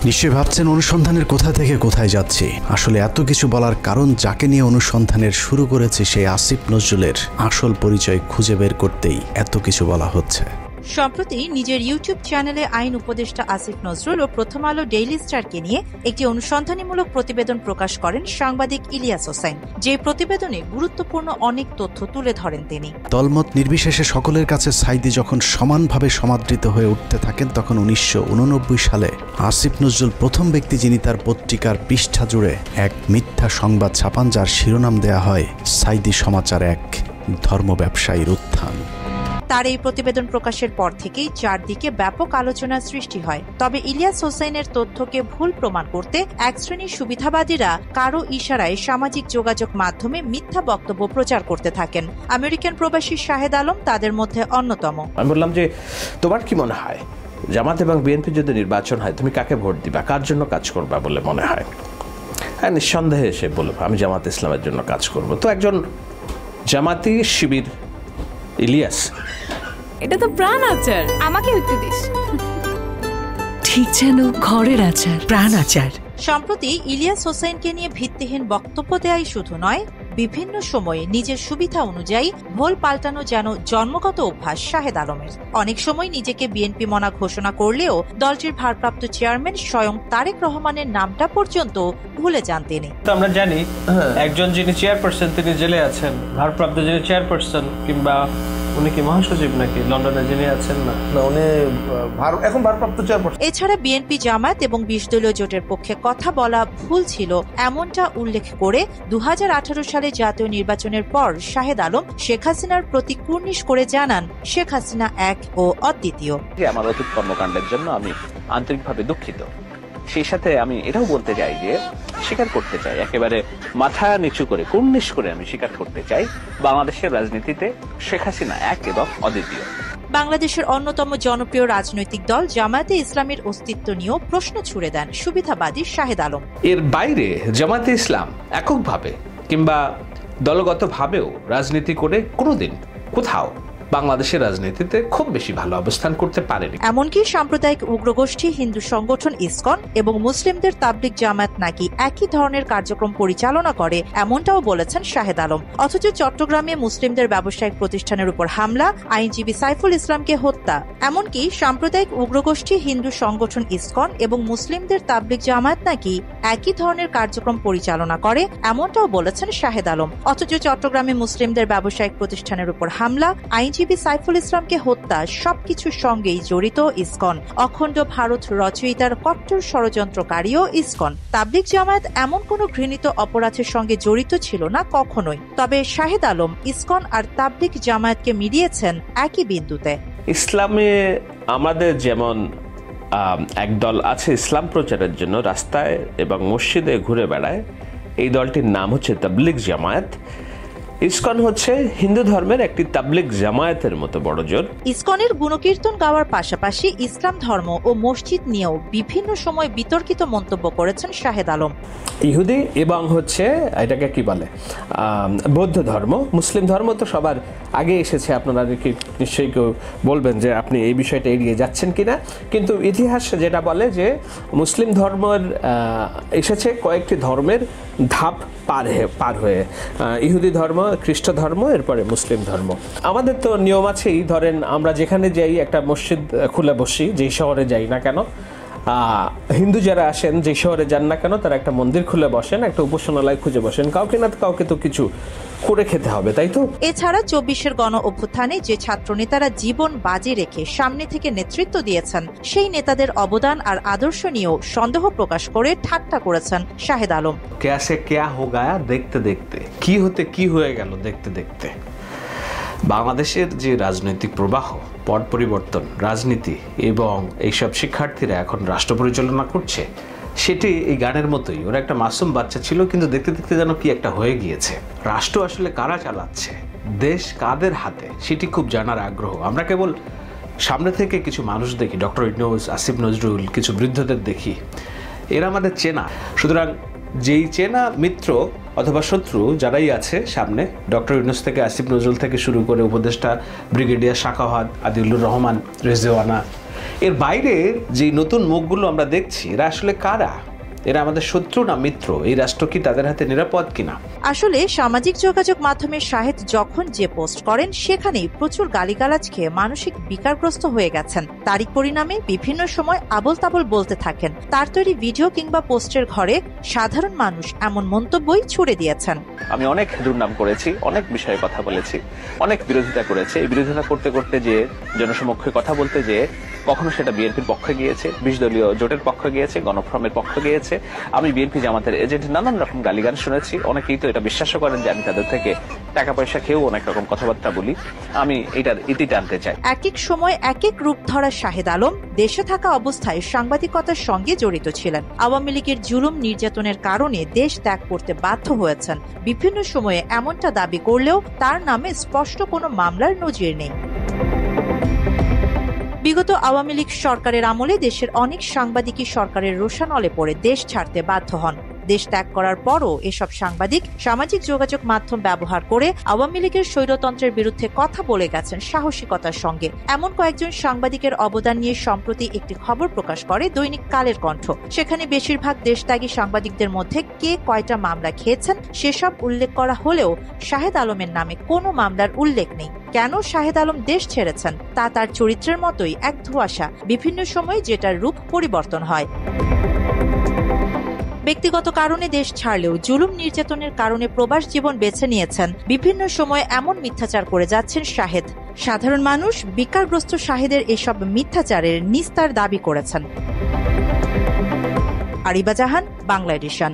নিশ্চয়ই ভাবছেন অনুসন্ধানের কোথা থেকে কোথায় যাচ্ছে। আসলে এত কিছু বলার কারণ, যাকে নিয়ে অনুসন্ধানের শুরু করেছে সেই আসিফ নজরুলের আসল পরিচয় খুঁজে বের করতেই এত কিছু বলা হচ্ছে। সম্প্রতি নিজের ইউটিউব চ্যানেলে আইন উপদেষ্টা আসিফ নজরুল ও প্রথম আলো ডেইলি স্টারকে নিয়ে একটি অনুসন্ধানীমূলক প্রতিবেদন প্রকাশ করেন সাংবাদিক ইলিয়াস হোসাইন। যে প্রতিবেদনে গুরুত্বপূর্ণ অনেক তথ্য তুলে ধরেন তিনি। দলমত নির্বিশেষে সকলের কাছে সাঈদী যখন সমানভাবে সমাদৃত হয়ে উঠতে থাকেন, তখন 1989 সালে আসিফ নজরুল প্রথম ব্যক্তি যিনি তার পত্রিকার পৃষ্ঠা জুড়ে এক মিথ্যা সংবাদ ছাপান, যার শিরোনাম দেয়া হয় সাঈদী সমাচার এক ধর্ম ব্যবসায়ীর উত্থান। তার এই প্রতিবেদন প্রকাশের পর থেকেই চারদিকে ব্যাপক আলোচনার সৃষ্টি হয়। তবে ইলিয়াস হোসাইনের তথ্যকে ভুল প্রমাণ করতে এক শ্রেণীর সুবিধাবাদীরা কারো ইশারায় সামাজিক যোগাযোগ মাধ্যমে মিথ্যা বক্তব্য প্রচার করতে থাকেন। আমেরিকান প্রবাসী শাহেদ আলম তাদের মধ্যে অন্যতম। আমি বললাম যে তোমার কি মনে হয় জামাত এবং বিএনপি যদি নির্বাচন হয় তুমি কাকে ভোট দিবা, কার জন্য কাজ করবা বলে মনে হয়? হ্যাঁ, নিঃসন্দেহে এসে বলব আমি জামাত ইসলামের জন্য কাজ করব। তো একজন জামাতি শিবির ইলিয়াস, এটা তো প্রাণ আচার, আমাকে একটু দিস। ঠিক যেন ঘরের আচার, প্রাণ আচার। সম্প্রতি ইলিয়াস হোসাইনকে নিয়ে ভিত্তিহীন বক্তব্য দেয়াই শুধু নয়, বিভিন্ন সময়ে নিজের সুবিধা অনুযায়ী ভোল পাল্টানো যেন জন্মগত অভ্যাস শাহেদ আলমের। অনেক সময় নিজেকে বিএনপি মনা ঘোষণা করলেও দলটির ভারপ্রাপ্ত চেয়ারম্যান স্বয়ং তারেক রহমানের নামটা পর্যন্ত ভুলে যান তিনি। আমরা জানি একজন যিনি চেয়ারপারসন তিনি জেলে আছেন, ভারপ্রাপ্ত যিনি চেয়ারপারসন কিংবা উনি কি মহাসচিব নাকি লন্ডনে যিনি আছেন? না, উনি এখন ভারপ্রাপ্ত চেয়ারপারসন। এছাড়া বিএনপি জামায়াত এবং 20 দলীয় জোটের পক্ষে কথা বলা ভুল ছিল এমনটা উল্লেখ করে 2018 সালে জাতীয় নির্বাচনের পর শাহেদ আলম শেখ হাসিনার প্রতি কুর্নিশ করে জানান, শেখ হাসিনা এক ও অদ্বিতীয়। আমার অতীত কর্মকাণ্ডের জন্য আমি আন্তরিকভাবে দুঃখিত। সেই সাথে আমি এটাও বলতে চাই যে স্বীকার করতে চাই, একেবারে মাথা নিচু করে কুর্নিশ করে আমি স্বীকার করতে চাই, বাংলাদেশের রাজনীতিতে শেখ হাসিনা এক এবং অদ্বিতীয়। বাংলাদেশের অন্যতম জনপ্রিয় রাজনৈতিক দল জামায়াতে ইসলামের অস্তিত্ব নিয়েও প্রশ্ন ছুড়ে দেন সুবিধাবাদী শাহেদ আলম। এর বাইরে জামাতে ইসলাম এককভাবে কিংবা দলগতভাবেও রাজনীতি করে কোনোদিন কোথাও বাংলাদেশের রাজনীতিতে খুব বেশি ভালো অবস্থান করতে পারেনি। এমনকি সাম্প্রদায়িক উগ্রগোষ্ঠী হিন্দু সংগঠন ইসকন এবং মুসলিমদের তাবলিগ জামায়াত নাকি একই ধরনের কার্যক্রম পরিচালনা করে, এমনটাও বলেছেন শাহেদ আলম। অথচ চট্টগ্রামে মুসলিমদের ব্যবসায়িক প্রতিষ্ঠানের উপর হামলা, আইনজীবী সাইফুল ইসলামকে হত্যা, এমনকি সাম্প্রদায়িক উগ্রগোষ্ঠী হিন্দু সংগঠন ইসকন এবং মুসলিমদের তাবলিগ জামায়াত নাকি একই ধরনের কার্যক্রম পরিচালনা করে, এমনটাও বলেছেন শাহেদ আলম। অথচ চট্টগ্রামে মুসলিমদের ব্যবসায়িক প্রতিষ্ঠানের উপর হামলা, আইনজীবী সাইফুল ইসলামকে হত্যা, সবকিছুর সঙ্গেই জড়িত ইসকন। অখণ্ড ভারত রচয়িতার কট্টর ষড়যন্ত্রকারীও ইসকন। তাবলিগ জামায়াত এমন কোন ঘৃণিত অপরাধের সঙ্গে জড়িত ছিল না কখনোই। তবে শাহেদ আলম ইসকন আর তাবলিগ জামায়াতকে মিলিয়েছেন একই বিন্দুতে। ইসলামে আমাদের যেমন একদল আছে ইসলাম প্রচারের জন্য রাস্তায় এবং মসজিদে ঘুরে বেড়ায়, এই দলটির নাম হচ্ছে তাবলিগ জামায়াত। ইসকন হচ্ছে হিন্দু ধর্মের একটি তাবলিগ জামায়াতের মতো বড় জোর। ইসকনের গুণকীর্তন গাওয়ার পাশাপাশি ইসলাম ধর্ম ও মসজিদ নিয়েও বিভিন্ন সময় বিতর্কিত মন্তব্য করেছেন শাহেদ আলম। ইহুদি এবং হচ্ছে এটাকে কি বলে বৌদ্ধ ধর্ম, মুসলিম ধর্ম তো সবার আগে এসেছে। আপনারা নিশ্চয়ই কেউ বলবেন যে আপনি এই বিষয়টা এড়িয়ে যাচ্ছেন কিনা, কিন্তু ইতিহাস যেটা বলে যে মুসলিম ধর্মের এসেছে কয়েকটি ধর্মের ধাপ পার হয়ে, ইহুদি ধর্ম, খ্রিস্ট ধর্ম, এরপরে মুসলিম ধর্ম। আমাদের তো নিয়ম আছেই, ধরেন আমরা যেখানে যাই একটা মসজিদ খুলে বসি, যেই শহরে যাই না কেন, হিন্দু যারা আসেন যে শহরে যান না কেন তারা একটা মন্দির খুলে বসেন, একটা উপাসনালয় খুঁজে বসেন, কাউকে না কাউকে তো কিছু করে খেতে হবে, তাই তো? এছাড়া 24-এর গণ অভ্যুত্থানে যে ছাত্র নেতারা জীবন বাজি রেখে সামনে থেকে নেতৃত্ব দিয়েছেন, সেই নেতাদের অবদান আর আদর্শ নিয়েও সন্দেহ প্রকাশ করে ঠাট্টা করেছেন শাহেদ আলম। ক্যাসে ক্যা হো গায়া দেখতে দেখতে, কি হতে কি হয়ে গেল দেখতে দেখতে। বাংলাদেশের যে রাজনৈতিক প্রবাহ, পট পরিবর্তন, রাজনীতি এবং এইসব শিক্ষার্থীরা এখন রাষ্ট্র পরিচালনা করছে, সেটি এই গানের মতোই। ওরা একটা মাসুম বাচ্চা ছিল, কিন্তু দেখতে দেখতে যেন কি একটা হয়ে গিয়েছে। রাষ্ট্র আসলে কারা চালাচ্ছে, দেশ কাদের হাতে, সেটি খুব জানার আগ্রহ। আমরা কেবল সামনে থেকে কিছু মানুষ দেখি, ডক্টর ইউনূস, আসিফ নজরুল, কিছু বৃদ্ধদের দেখি, এরা আমাদের চেনা। সুতরাং যেই চেনা মিত্র অথবা শত্রু যারাই আছে সামনে, ডক্টর ইউনূস থেকে আসিফ নজরুল থেকে শুরু করে উপদেষ্টা ব্রিগেডিয়ার শাখাওয়াত, আদিলুর রহমান, রেজওয়ানা, এর বাইরে যে নতুন মুখগুলো আমরা দেখছি এরা আসলে কারা? এরা আমাদের শত্রু না মিত্র? এই রাষ্ট্র কি তাদের হাতে নিরাপদ কিনা? আসলে সামাজিক যোগাযোগ মাধ্যমে শাহেদ যখন যে পোস্ট করেন সেখানেই প্রচুর গালিগালাজ খেয়ে মানসিক বিকারগ্রস্ত হয়ে গেছেন। তারই পরিণামে বিভিন্ন সময় আবল তাবল বলতে থাকেন। তার তৈরি ভিডিও কিংবা পোস্টের ঘরে সাধারণ মানুষ এমন মন্তব্যই ছুড়ে দিয়েছেন। আমি অনেক দুর্নাম করেছি, অনেক বিষয়ে কথা বলেছি, অনেক বিরোধিতা করেছি। এই বিরোধিতা করতে করতে যে জনসমক্ষে কথা বলতে যে কখনো সেটা বিএনপির পক্ষে গিয়েছে, 20 দলীয় জোটের পক্ষে গিয়েছে, গণফোরামের পক্ষে গিয়েছে। আমি বিএনপি জামাতের এজেন্ট নানান রকম গালিগান শুনেছি। অনেকেই তো এটা বিশ্বাসও করেন যে আমি তাদের থেকে টাকা পয়সা খেয়েও অনেক রকম কথাবার্তা বলি। আমি এটার ইতি টানতে চাই। এক এক সময় এক এক রূপ ধরা শাহেদ আলম দেশে থাকা অবস্থায় সাংবাদিকতার সঙ্গে জড়িত ছিলেন। আওয়ামী লীগের জুলুম নির্যাতনের কারণে দেশ ত্যাগ করতে বাধ্য হয়েছেন। বিভিন্ন সময়ে এমনটা দাবি করলেও তার নামে স্পষ্ট কোনো মামলার নজির নেই। বিগত আওয়ামী লীগ সরকারের আমলে দেশের অনেক সাংবাদিকই সরকারের রোষানলে পড়ে দেশ ছাড়তে বাধ্য হন। দেশ ত্যাগ করার পরও এসব সাংবাদিক সামাজিক যোগাযোগ মাধ্যম ব্যবহার করে আওয়ামী লীগের স্বৈরতন্ত্রের বিরুদ্ধে কথা বলে গেছেন সাহসিকতার সঙ্গে। এমন কয়েকজন সাংবাদিকের অবদান নিয়ে সম্প্রতি একটি খবর প্রকাশ করে দৈনিক কালের কণ্ঠ। সেখানে বেশিরভাগ দেশত্যাগী সাংবাদিকদের মধ্যে কে কয়টা মামলা খেয়েছেন সেসব উল্লেখ করা হলেও শাহেদ আলমের নামে কোনো মামলার উল্লেখ নেই। কেন শাহেদ আলম দেশ ছেড়েছেন তা তার চরিত্রের মতোই এক ধোঁয়াশা, বিভিন্ন সময় যেটার রূপ পরিবর্তন হয়। ব্যক্তিগত কারণে দেশ ছাড়লেও জুলুম নির্যাতনের কারণে প্রবাস জীবন বেছে নিয়েছেন। বিভিন্ন সময় এমন মিথ্যাচার করে যাচ্ছেন শাহেদ। সাধারণ মানুষ বিকারগ্রস্ত শাহেদের এসব মিথ্যাচারের নিস্তার দাবি করেছেন। আরিবা জাহান, বাংলা এডিশন।